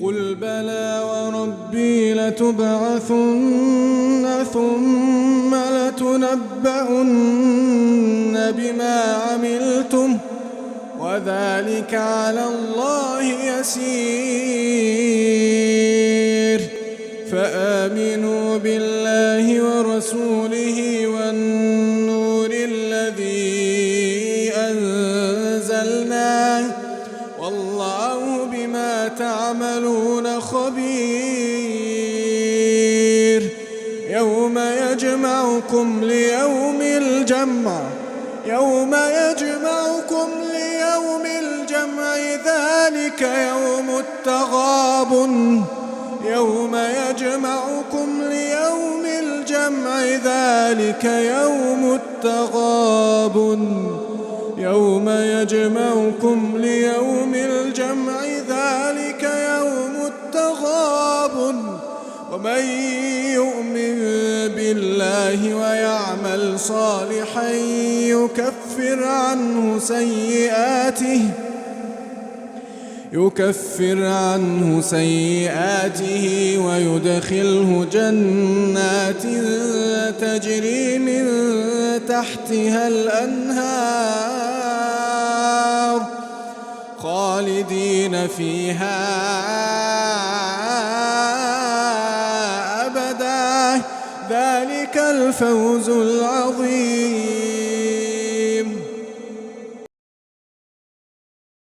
قل بلى وربي لتبعثن ثم لتنبؤن بما عملتم وذلك على الله يسير فآمنوا بالله ورسوله والنور الذي أنزلناه والله بما تعملون خبير يوم يجمعكم ليوم الجمع ذلك يوم التغابن ذلك يوم التغابن ومن يؤمن بالله ويعمل صالحا يكفر عنه سيئاته ويدخله جنات تجري من تحتها الأنهار خالدين فيها أبدا ذلك الفوز العظيم.